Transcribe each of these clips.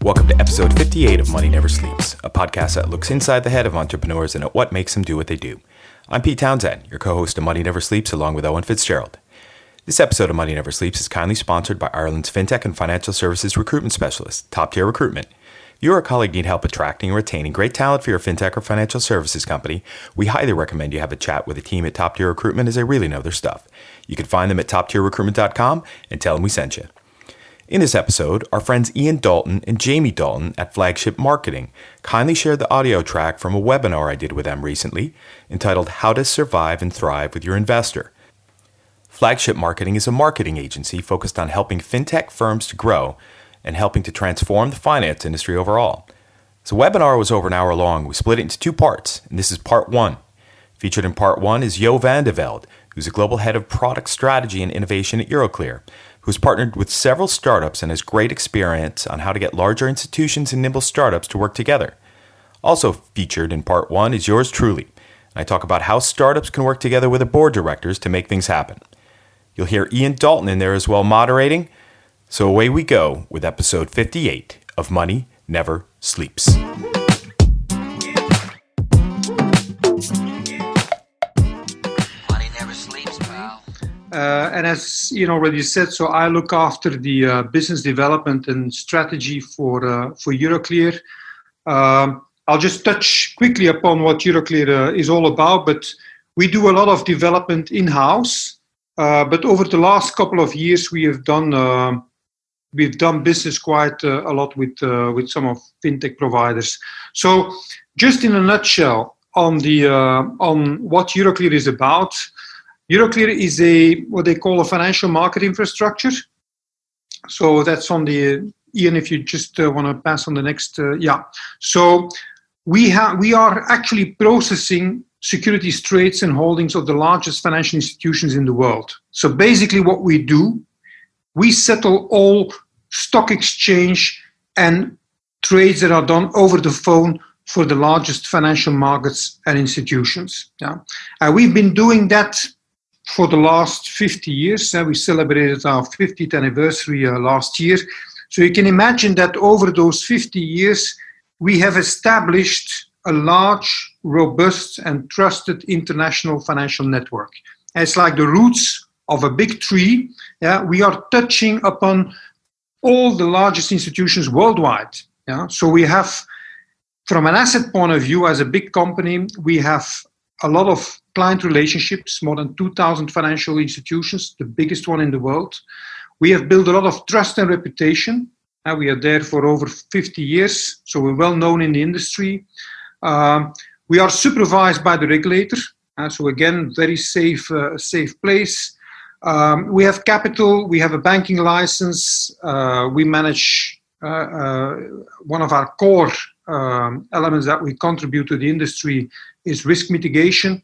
Welcome to episode 58 of Money Never Sleeps, a podcast that looks inside the head of entrepreneurs and at what makes them do what they do. I'm Pete Townsend, your co-host of Money Never Sleeps, along with Owen Fitzgerald. This episode of Money Never Sleeps is kindly sponsored by Ireland's fintech and financial services recruitment specialist, Top Tier Recruitment. If you or a colleague need help attracting and retaining great talent for your fintech or financial services company, we highly recommend you have a chat with a team at Top Tier Recruitment, as they really know their stuff. You can find them at toptierrecruitment.com and tell them we sent you. In this episode, our friends Ian Dalton and Jamie Dalton at Flagship Marketing kindly shared the audio track from a webinar I did with them recently entitled How to Survive and Thrive with Your Investor. Flagship Marketing is a marketing agency focused on helping fintech firms to grow and helping to transform the finance industry overall. So the webinar was over an hour long. We split it into two parts, and this is part one. Featured in part one is Velde, who's a global head of product strategy and innovation at Euroclear, who's partnered with several startups and has great experience on how to get larger institutions and nimble startups to work together. Also featured in part one is yours truly, and I talk about how startups can work together with their board directors to make things happen. You'll hear Ian Dalton in there as well moderating, so away we go with episode 58 of Money Never Sleeps. And as Ian already said, so I look after the business development and strategy for Euroclear. I'll just touch quickly upon what Euroclear is all about, but we do a lot of development in-house. But over the last couple of years, we've done business quite a lot with some of fintech providers. So, just in a nutshell, on what Euroclear is about. Euroclear is what they call a financial market infrastructure. So that's on the Ian. If you just want to pass on the next, So we are actually processing securities trades and holdings of the largest financial institutions in the world. So basically, what we do, we settle all stock exchange and trades that are done over the phone for the largest financial markets and institutions. Yeah, we've been doing that for the last 50 years. We celebrated our 50th anniversary last year. So you can imagine that over those 50 years, we have established a large, robust, and trusted international financial network. And it's like the roots of a big tree. Yeah? We are touching upon all the largest institutions worldwide. Yeah? So we have, from an asset point of view, as a big company, we have a lot of client relationships, more than 2,000 financial institutions, the biggest one in the world. We have built a lot of trust and reputation. We are there for over 50 years, so we're well known in the industry. We are supervised by the regulator, so again, very safe place. We have capital, we have a banking license, we manage one of our core elements that we contribute to the industry is risk mitigation.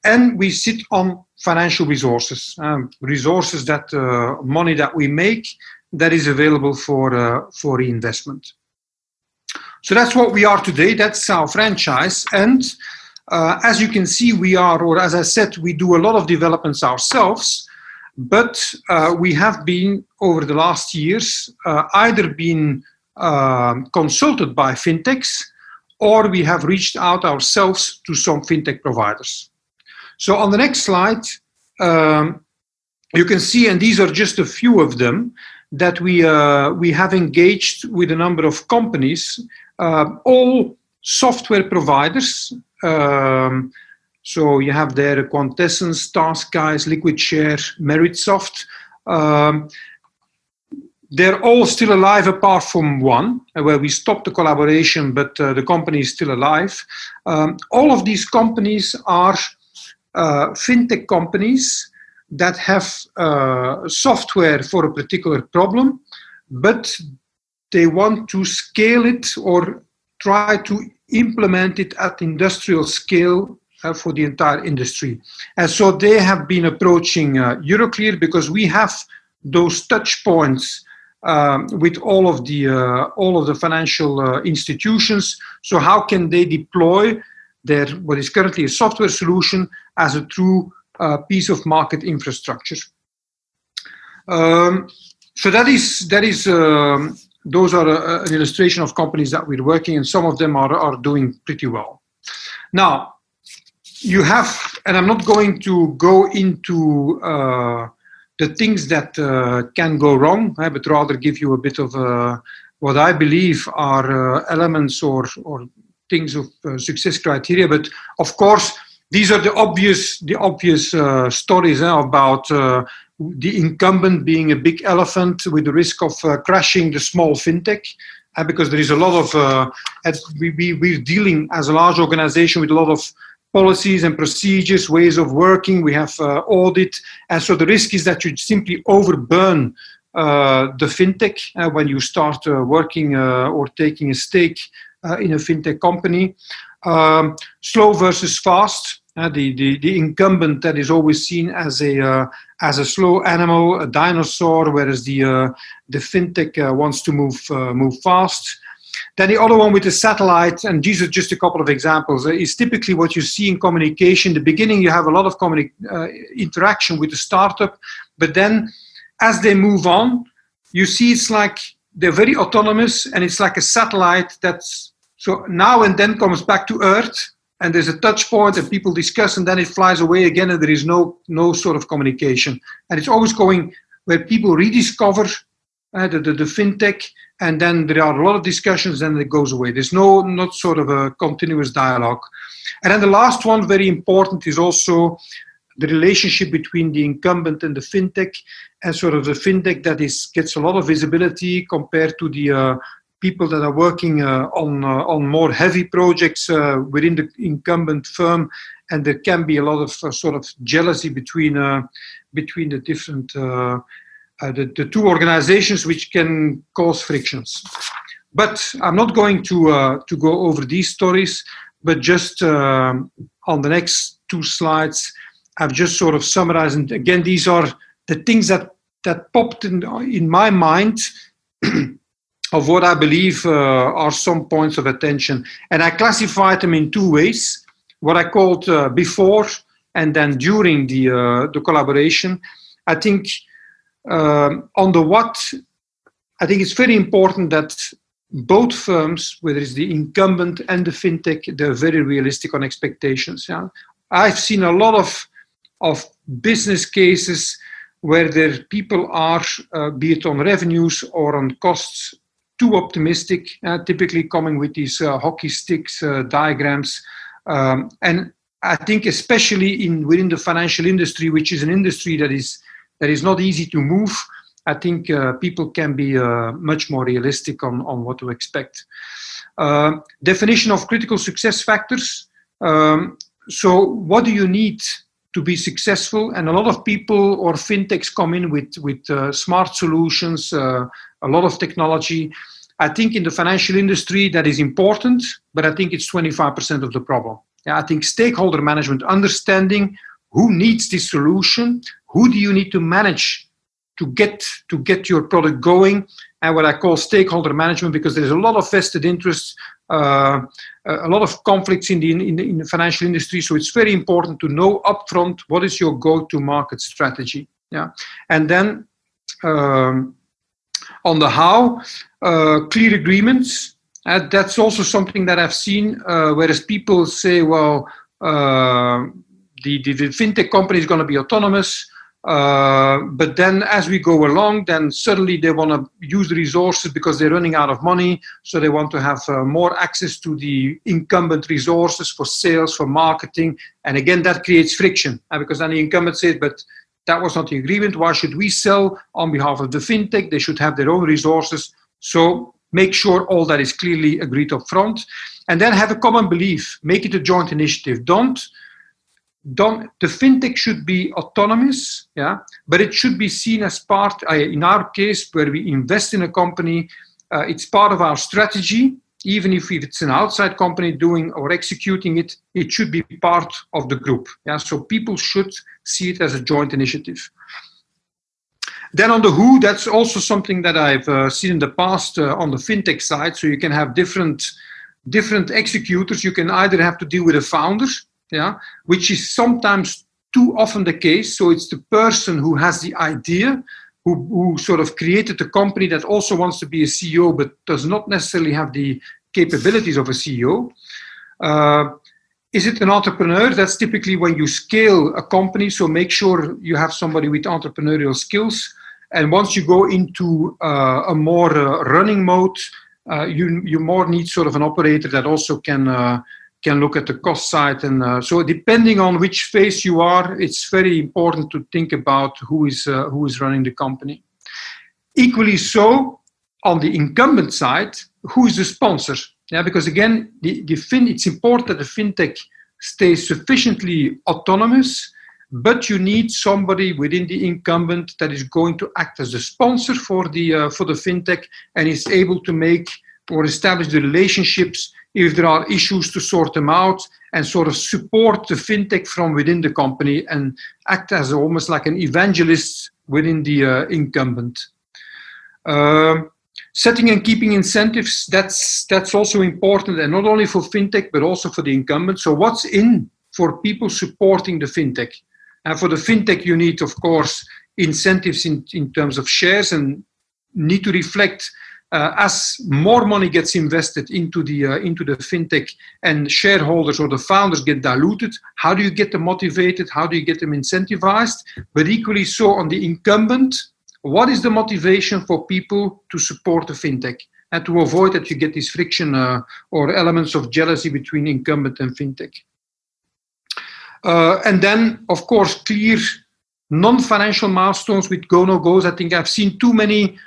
And we sit on financial resources, resources that money that we make that is available for reinvestment. So that's what we are today. That's our franchise. And as you can see, we are, or as I said, we do a lot of developments ourselves. But we have been, over the last years, either been consulted by fintechs, or we have reached out ourselves to some fintech providers. So on the next slide, you can see, and these are just a few of them, that we have engaged with a number of companies, all software providers. So you have there Quintessence, TaskGuys, LiquidShare, Meritsoft. They're all still alive apart from one, where we stopped the collaboration, but the company is still alive. All of these companies are fintech companies that have software for a particular problem, but they want to scale it or try to implement it at industrial scale for the entire industry. And so they have been approaching Euroclear because we have those touch points with all of the financial institutions. So how can they deploy their what is currently a software solution as a true piece of market infrastructure? So that is those are an illustration of companies that we're working, and some of them are doing pretty well. Now, you have, and I'm not going to go into the things that can go wrong, but rather give you a bit of what I believe are elements or things of success criteria. But of course, these are the obvious stories about the incumbent being a big elephant with the risk of crashing the small fintech. Because there is a lot of, we're dealing as a large organization with a lot of policies and procedures, ways of working. We have audit. And so the risk is that you simply overburn the fintech when you start working or taking a stake in a fintech company. Slow versus fast. The incumbent that is always seen as a slow animal, a dinosaur, whereas the fintech wants to move fast. Then the other one with the satellite, and these are just a couple of examples, is typically what you see in communication. In the beginning, you have a lot of interaction with the startup, but then as they move on, you see it's like they're very autonomous, and it's like a satellite that's so now and then comes back to Earth, and there's a touch point and people discuss, and then it flies away again, and there is no sort of communication. And it's always going where people rediscover the fintech, and then there are a lot of discussions, and it goes away. There's not sort of a continuous dialogue. And then the last one, very important, is also the relationship between the incumbent and the fintech, and sort of the fintech that gets a lot of visibility compared to the people that are working on more heavy projects within the incumbent firm, and there can be a lot of sort of jealousy between the different the two organizations, which can cause frictions. But I'm not going to go over these stories, but just on the next two slides, I've just sort of summarized. And again, these are the things that popped in my mind of what I believe are some points of attention. And I classified them in two ways, what I called before and then during the collaboration. I think on the what, I think it's very important that both firms, whether it's the incumbent and the fintech, they're very realistic on expectations. Yeah? I've seen a lot of business cases where their people are, be it on revenues or on costs, too optimistic, typically coming with these hockey sticks diagrams. And I think especially within the financial industry, which is an industry that is not easy to move, I think people can be much more realistic on what to expect. Definition of critical success factors. So what do you need to be successful? And a lot of people or fintechs come in with smart solutions, a lot of technology. I think in the financial industry that is important, but I think it's 25% of the problem. Yeah, I think stakeholder management, understanding who needs this solution, who do you need to manage to get your product going, and what I call stakeholder management, because there's a lot of vested interests, a lot of conflicts in the financial industry. So it's very important to know upfront what is your go-to-market strategy. Yeah, and then on the how, clear agreements. That's also something that I've seen, whereas people say, well, the fintech company is going to be autonomous. But then as we go along, then suddenly they want to use the resources because they're running out of money. So they want to have more access to the incumbent resources for sales, for marketing. And again, that creates friction because then the incumbent says, but that was not the agreement. Why should we sell on behalf of the fintech? They should have their own resources. So make sure all that is clearly agreed up front. And then have a common belief. Make it a joint initiative. The fintech should be autonomous, yeah, but it should be seen as part, in our case, where we invest in a company, it's part of our strategy. Even if it's an outside company doing or executing it, it should be part of the group. Yeah, so people should see it as a joint initiative. Then on the who, that's also something that I've seen in the past on the fintech side. So you can have different executors. You can either have to deal with a founder, yeah, which is sometimes too often the case. So it's the person who has the idea, who sort of created a company that also wants to be a CEO but does not necessarily have the capabilities of a CEO? Is it an entrepreneur? That's typically when you scale a company, so make sure you have somebody with entrepreneurial skills. And once you go into a more running mode, you more need sort of an operator that also can look at the cost side. And so depending on which phase you are, it's very important to think about who is running the company. Equally so, on the incumbent side, who is the sponsor? Yeah, because again, it's important that the fintech stays sufficiently autonomous, but you need somebody within the incumbent that is going to act as a sponsor for the fintech and is able to make or establish the relationships if there are issues, to sort them out and sort of support the fintech from within the company and act as almost like an evangelist within the incumbent. Setting and keeping incentives, that's also important, and not only for fintech, but also for the incumbent. So what's in for people supporting the fintech? And for the fintech, you need, of course, incentives in terms of shares, and need to reflect as more money gets invested into the fintech and shareholders or the founders get diluted. How do you get them motivated? How do you get them incentivized? But equally so on the incumbent, what is the motivation for people to support the fintech and to avoid that you get this friction or elements of jealousy between incumbent and fintech? And then, of course, clear non-financial milestones with go-no-goes. I think I've seen too many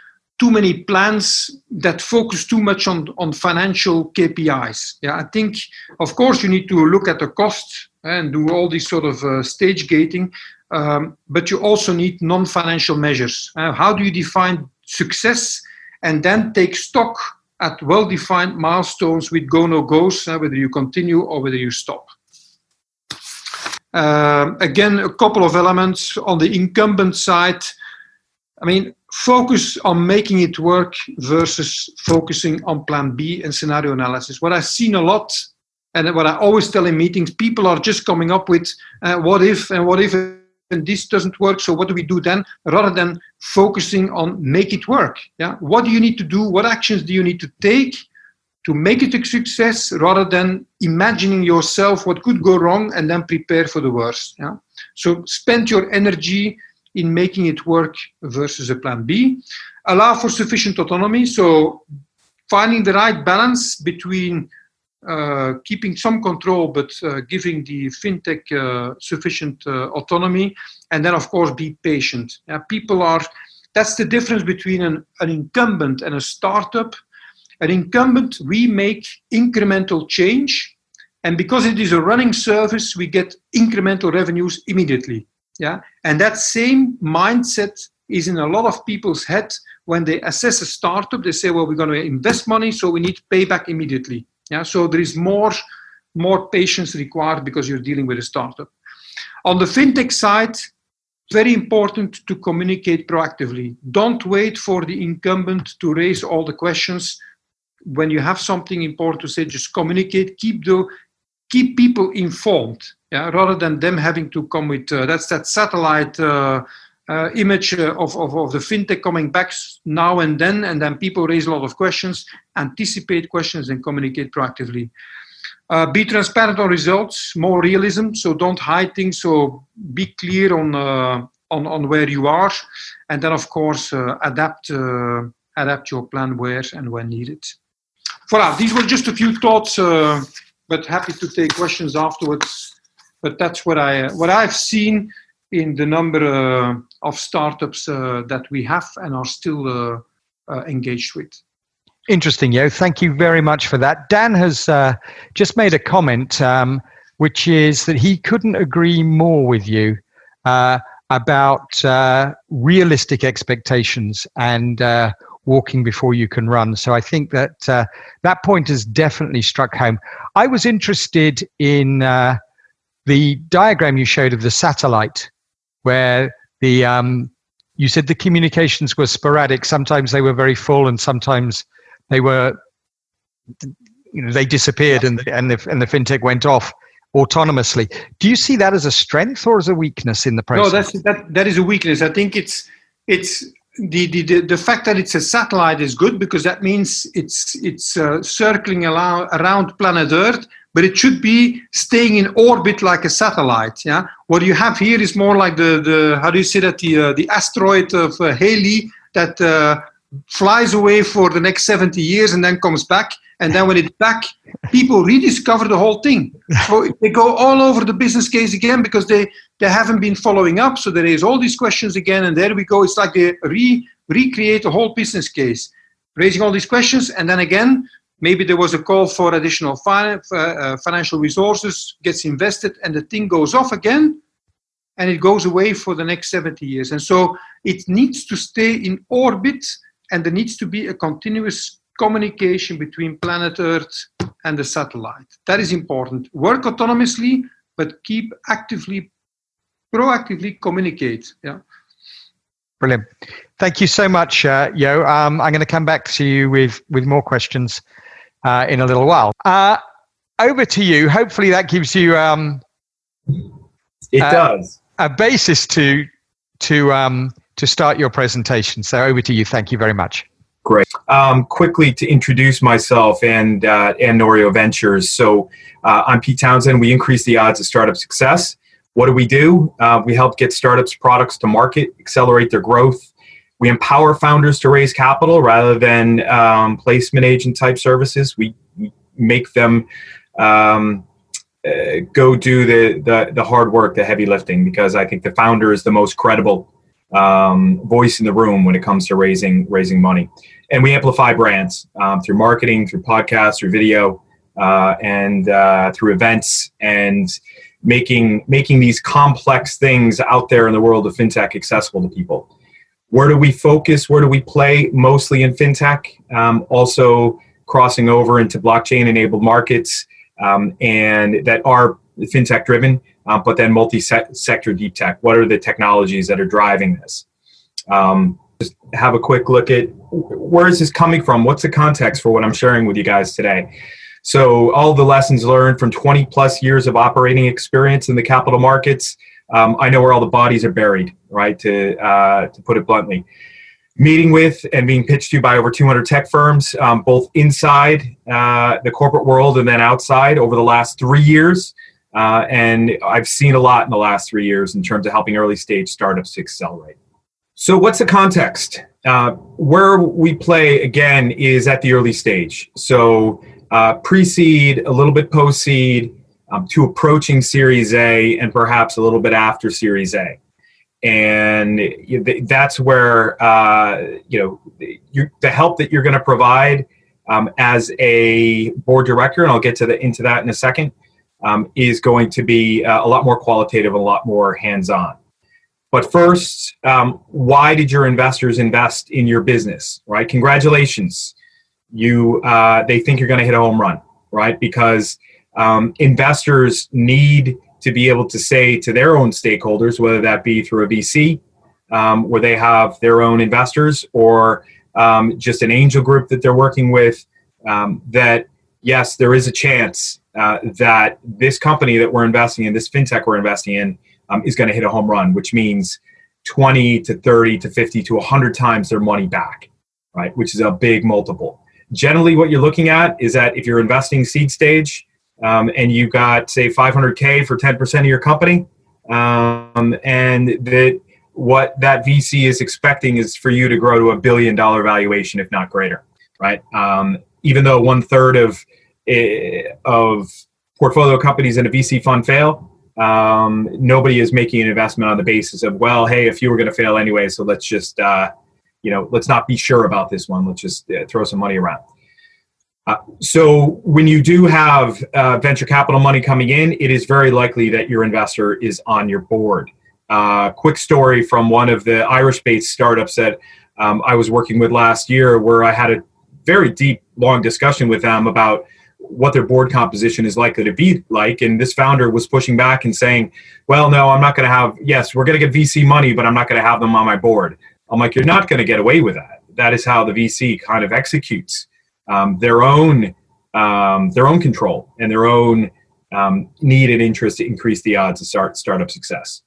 plans that focus too much on financial KPIs. Yeah, I think, of course, you need to look at the costs and do all these sort of stage gating. But you also need non-financial measures. How do you define success and then take stock at well-defined milestones with go-no-goes, whether you continue or whether you stop? Again, a couple of elements on the incumbent side. I mean, focus on making it work versus focusing on plan B and scenario analysis. What I've seen a lot, and what I always tell in meetings, people are just coming up with what if and this doesn't work, so what do we do then? Rather than focusing on make it work. Yeah, what do you need to do? What actions do you need to take to make it a success, rather than imagining yourself what could go wrong and then prepare for the worst. Yeah, so spend your energy in making it work versus a plan B. Allow for sufficient autonomy, so finding the right balance between keeping some control, but giving the fintech sufficient autonomy, and then of course be patient. That's the difference between an incumbent and a startup. An incumbent, we make incremental change, and because it is a running service, we get incremental revenues immediately. Yeah, and that same mindset is in a lot of people's head when they assess a startup. They say, well, we're going to invest money, so we need payback immediately. Yeah, so there is more patience required because you're dealing with a startup. On the fintech side, very important to communicate proactively. Don't wait for the incumbent to raise all the questions. When you have something important to say, just communicate. Keep people informed. Yeah, rather than them having to come with that's that satellite image of the fintech coming back now and then people raise a lot of questions. Anticipate questions and communicate proactively. Be transparent on results, more realism, so don't hide things, so be clear on where you are, and then of course adapt your plan where and when needed. Voilà, these were just a few thoughts, but happy to take questions afterwards. But that's what I've seen in the number of startups that we have and are still engaged with. Interesting, Yo. Thank you very much for that. Dan has just made a comment, which is that he couldn't agree more with you about realistic expectations and walking before you can run. So I think that that point has definitely struck home. I was interested in the diagram you showed of the satellite, where you said the communications were sporadic. Sometimes they were very full, and sometimes they were, they disappeared, and the fintech went off autonomously. Do you see that as a strength or as a weakness in the process? No, that is a weakness. I think it's the fact that it's a satellite is good, because that means it's circling around planet Earth, but it should be staying in orbit like a satellite. Yeah. What you have here is more like the how do you say that, the asteroid of Halley that flies away for the next 70 years and then comes back. And then when it's back, people rediscover the whole thing. So they go all over the business case again because they haven't been following up. So there is all these questions again, and there we go. It's like they recreate the whole business case, raising all these questions, and then again, maybe there was a call for additional financial resources, gets invested, and the thing goes off again, and it goes away for the next 70 years. And so it needs to stay in orbit, and there needs to be a continuous communication between planet Earth and the satellite. That is important. Work autonomously, but keep proactively communicate. Yeah. Brilliant. Thank you so much, Jo. I'm going to come back to you with more questions in a little while. Over to you. Hopefully that gives you it does a basis to start your presentation. So over to you. Thank you very much. Great. Quickly to introduce myself and Norio Ventures. So I'm Pete Townsend. We increase the odds of startup success. What do? We help get startups' products to market, accelerate their growth. We empower founders to raise capital rather than placement agent type services. We make them go do the hard work, the heavy lifting, because I think the founder is the most credible voice in the room when it comes to raising money. And we amplify brands through marketing, through podcasts, through video, and through events, and making these complex things out there in the world of fintech accessible to people. Where do we focus? Where do we play? Mostly in fintech, also crossing over into blockchain-enabled markets, and that are fintech driven, but then multi-sector deep tech. What are the technologies that are driving this? Just have a quick look at where is this coming from? What's the context for what I'm sharing with you guys today? So all the lessons learned from 20 plus years of operating experience in the capital markets. I know where all the bodies are buried, right? To put it bluntly. Meeting with and being pitched to by over 200 tech firms, both inside the corporate world and then outside over the last 3 years. And I've seen a lot in the last 3 years in terms of helping early stage startups to accelerate. So what's the context? Where we play, again, is at the early stage. So pre-seed, a little bit post-seed, to approaching Series A, and perhaps a little bit after Series A. And that's where the help that you're going to provide as a board director, and I'll get into that in a second, is going to be a lot more qualitative, a lot more hands-on. But first, why did your investors invest in your business, right? Congratulations. They think you're going to hit a home run, right? Because investors need to be able to say to their own stakeholders, whether that be through a VC, where they have their own investors, or just an angel group that they're working with, that yes, there is a chance that this company that we're investing in, this fintech we're investing in, is going to hit a home run, which means 20 to 30 to 50 to 100 times their money back, right? Which is a big multiple. Generally, what you're looking at is that if you're investing seed stage and you've got, say, $500K for 10% of your company, and that what that VC is expecting is for you to grow to $1 billion valuation, if not greater, right? Even though 1/3 of portfolio companies in a VC fund fail, nobody is making an investment on the basis of, well, hey, if you were going to fail anyway, so let's just, let's not be sure about this one. Let's just throw some money around. So when you do have venture capital money coming in, it is very likely that your investor is on your board. Quick story from one of the Irish-based startups that I was working with last year, where I had a very deep, long discussion with them about what their board composition is likely to be like. And this founder was pushing back and saying, well, no, I'm not going to have, yes, we're going to get VC money, but I'm not going to have them on my board. I'm like, you're not going to get away with that. That is how the VC kind of executes their own control and their own need and interest to increase the odds of startup success.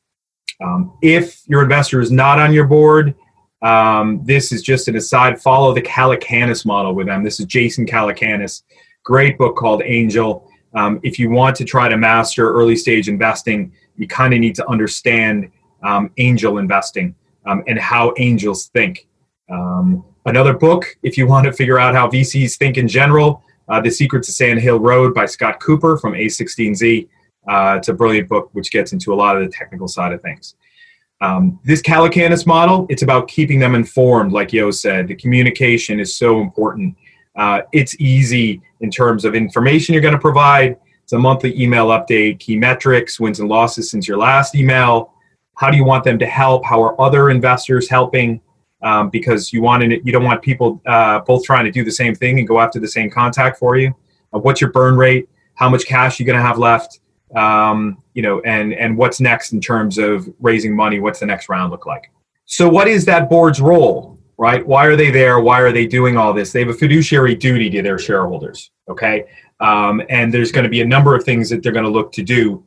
If your investor is not on your board, This is just an aside. Follow the Calacanis model with them. This is Jason Calacanis. Great book called Angel. If you want to try to master early stage investing, you kind of need to understand angel investing and how angels think. Another book, if you want to figure out how VCs think in general, The Secrets of Sand Hill Road by Scott Cooper from A16Z. It's a brilliant book which gets into a lot of the technical side of things. This Calacanis model, it's about keeping them informed, like Yo said. The communication is so important. It's easy in terms of information you're going to provide. It's a monthly email update, key metrics, wins and losses since your last email. How do you want them to help? How are other investors helping? Because you don't want people both trying to do the same thing and go after the same contact for you. What's your burn rate? How much cash you're going to have left? And what's next in terms of raising money? What's the next round look like? So what is that board's role, right? Why are they there? Why are they doing all this? They have a fiduciary duty to their shareholders, okay? And there's going to be a number of things that they're going to look to do.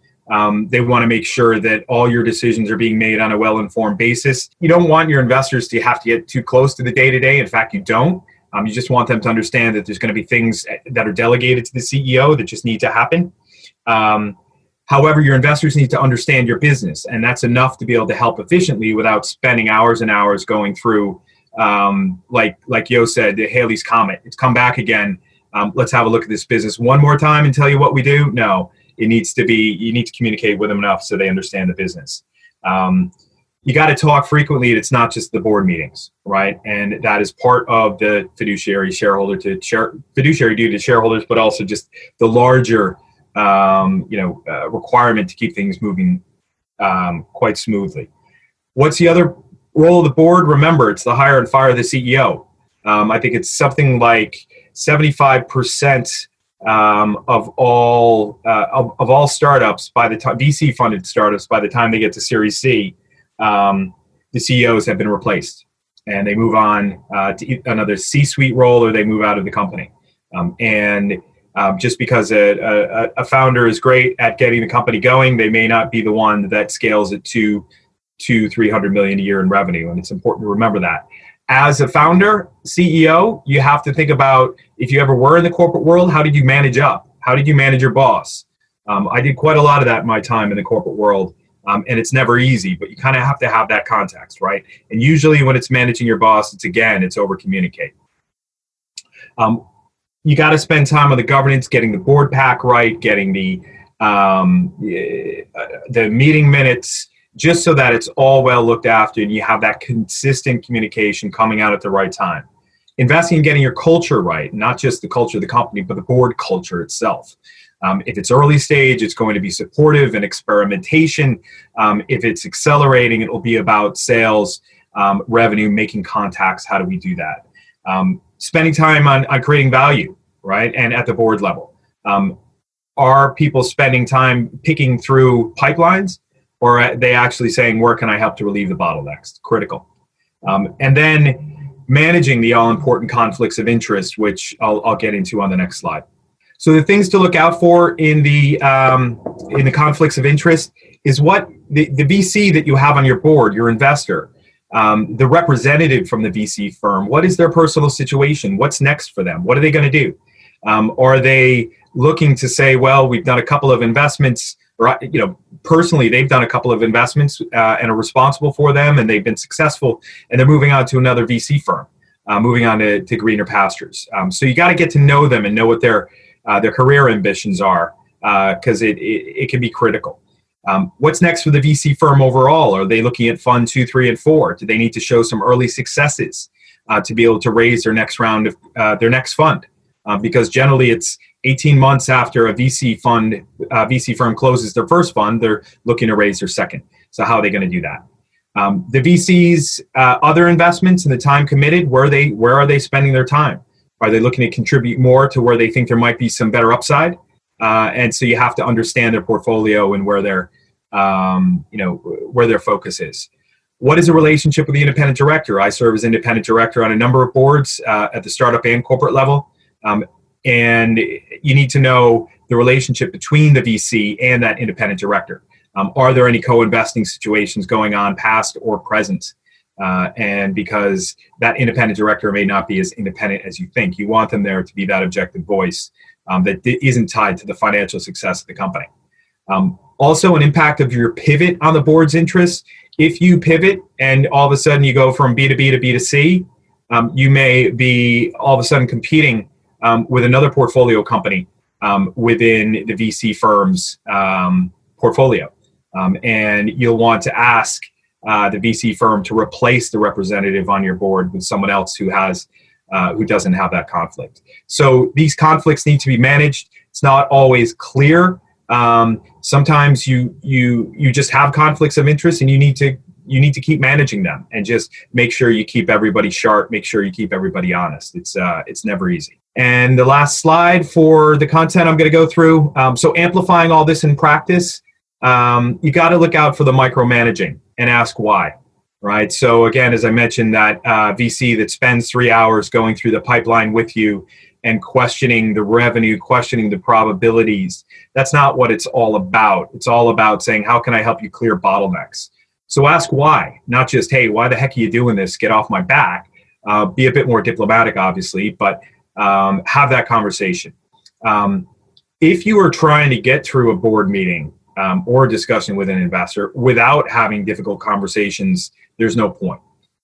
They want to make sure that all your decisions are being made on a well-informed basis. You don't want your investors to have to get too close to the day-to-day. In fact, you don't. You just want them to understand that there's going to be things that are delegated to the CEO that just need to happen. However, your investors need to understand your business, and that's enough to be able to help efficiently without spending hours and hours going through, like Yo said, the Halley's Comet. It's come back again. Let's have a look at this business one more time and tell you what we do. No, you need to communicate with them enough so they understand the business. You got to talk frequently. It's not just the board meetings, right? And that is part of the fiduciary duty to shareholders, but also just the larger requirement to keep things moving quite smoothly. What's the other role of the board? Remember, it's the hire and fire the CEO. I think it's something like 75% of all startups by the time VC funded startups, by the time they get to Series C, the CEOs have been replaced and they move on to another C-suite role or they move out of the company. Just because a founder is great at getting the company going, they may not be the one that scales it to $300 million a year in revenue. And it's important to remember that. As a founder, CEO, you have to think about, if you ever were in the corporate world, how did you manage up? How did you manage your boss? I did quite a lot of that in my time in the corporate world. And it's never easy, but you kind of have to have that context, right? And usually when it's managing your boss, it's over communicate. You got to spend time on the governance, getting the board pack right, getting the meeting minutes, just so that it's all well looked after and you have that consistent communication coming out at the right time. Investing in getting your culture right, not just the culture of the company, but the board culture itself. If it's early stage, it's going to be supportive and experimentation. If it's accelerating, it will be about sales, revenue, making contacts. How do we do that? Spending time on creating value, right? And at the board level. Are people spending time picking through pipelines, or are they actually saying, where can I help to relieve the bottlenecks? Critical. And then managing the all-important conflicts of interest, which I'll get into on the next slide. So the things to look out for in the conflicts of interest is what the VC that you have on your board, your investor, the representative from the VC firm, what is their personal situation? What's next for them? What are they going to do? Are they looking to say, well, we've done a couple of investments, or, personally, they've done a couple of investments and are responsible for them, and they've been successful, and they're moving on to another VC firm, moving on to greener pastures. So you got to get to know them and know what their career ambitions are, because it can be critical. What's next for the VC firm overall? Are they looking at fund 2, 3, and 4? Do they need to show some early successes to be able to raise their next round of their next fund? Because generally it's 18 months after a VC firm closes their first fund, they're looking to raise their second. So how are they going to do that? The VC's other investments and the time committed, where are they spending their time? Are they looking to contribute more to where they think there might be some better upside? And so you have to understand their portfolio and where their focus is. What is the relationship with the independent director? I serve as independent director on a number of boards at the startup and corporate level. And you need to know the relationship between the VC and that independent director. Are there any co-investing situations going on, past or present? And because that independent director may not be as independent as you think, you want them there to be that objective voice that isn't tied to the financial success of the company. Also, an impact of your pivot on the board's interests. If you pivot and all of a sudden you go from B2B to B2C, you may be all of a sudden competing with another portfolio company within the VC firm's portfolio. And you'll want to ask the VC firm to replace the representative on your board with someone else who doesn't have that conflict. So these conflicts need to be managed. It's not always clear. Sometimes you just have conflicts of interest, and you need to keep managing them, and just make sure you keep everybody sharp. Make sure you keep everybody honest. It's never easy. And the last slide for the content I'm going to go through. So amplifying all this in practice, you got to look out for the micromanaging and ask why, right? So again, as I mentioned, that VC that spends 3 hours going through the pipeline with you and questioning the revenue, questioning the probabilities, that's not what it's all about. It's all about saying, how can I help you clear bottlenecks? So ask why, not just, hey, why the heck are you doing this? Get off my back. Be a bit more diplomatic, obviously, but have that conversation. If you are trying to get through a board meeting or a discussion with an investor without having difficult conversations, there's no point,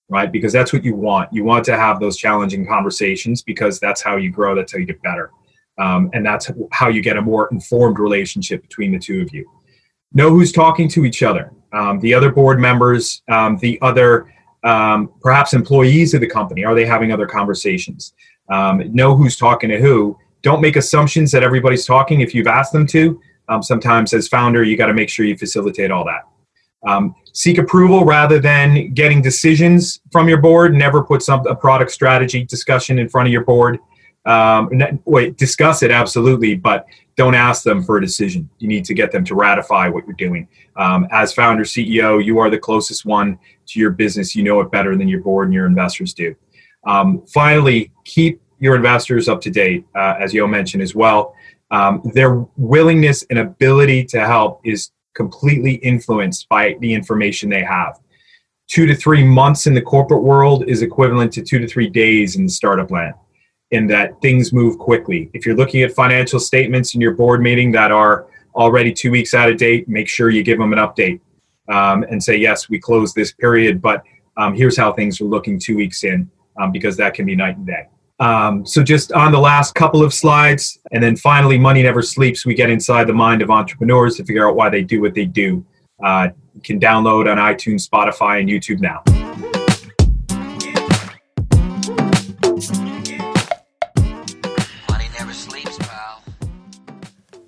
right? Because that's what you want. You want to have those challenging conversations, because that's how you grow, that's how you get better. And that's how you get a more informed relationship between the two of you. Know who's talking to each other, the other board members, the other perhaps employees of the company. Are they having other conversations? Know who's talking to who. Don't make assumptions that everybody's talking if you've asked them to. Sometimes as founder, you got to make sure you facilitate all that. Seek approval rather than getting decisions from your board. Never put a product strategy discussion in front of your board. Discuss it, absolutely, but don't ask them for a decision. You need to get them to ratify what you're doing. As founder, CEO, you are the closest one to your business. You know it better than your board and your investors do. Finally, keep your investors up to date, as Yo mentioned as well. Their willingness and ability to help is completely influenced by the information they have. 2 to 3 months in the corporate world is equivalent to 2 to 3 days in the startup land, in that things move quickly. If you're looking at financial statements in your board meeting that are already 2 weeks out of date, make sure you give them an update and say, yes, we closed this period, but here's how things are looking 2 weeks in, because that can be night and day. So just on the last couple of slides, and then finally, Money Never Sleeps. We get inside the mind of entrepreneurs to figure out why they do what they do. You can download on iTunes, Spotify, and YouTube now. Money never sleeps, pal.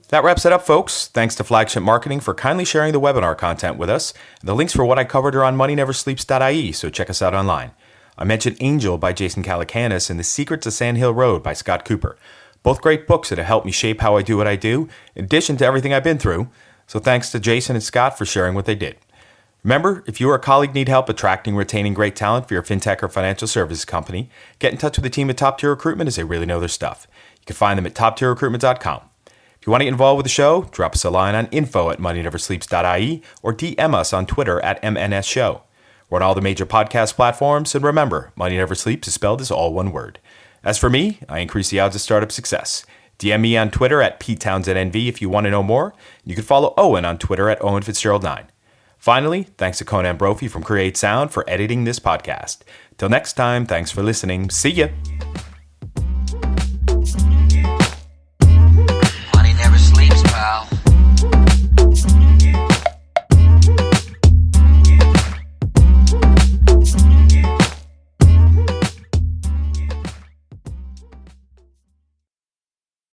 That wraps it up, folks. Thanks to Flagship Marketing for kindly sharing the webinar content with us. The links for what I covered are on moneyneversleeps.ie, so check us out online. I mentioned Angel by Jason Calacanis and The Secrets of Sand Hill Road by Scott Cooper. Both great books that have helped me shape how I do what I do, in addition to everything I've been through. So thanks to Jason and Scott for sharing what they did. Remember, if you or a colleague need help attracting and retaining great talent for your fintech or financial services company, get in touch with the team at Top Tier Recruitment, as they really know their stuff. You can find them at toptierrecruitment.com. If you want to get involved with the show, drop us a line on info@moneyneversleeps.ie or DM us on Twitter at MNSShow. We're on all the major podcast platforms, and remember, Money Never Sleeps is spelled as all one word. As for me, I increase the odds of startup success. DM me on Twitter at Pete Townsend NV if you want to know more. You can follow Owen on Twitter at OwenFitzgerald9. Finally, thanks to Conan Brophy from Create Sound for editing this podcast. Till next time, thanks for listening. See ya!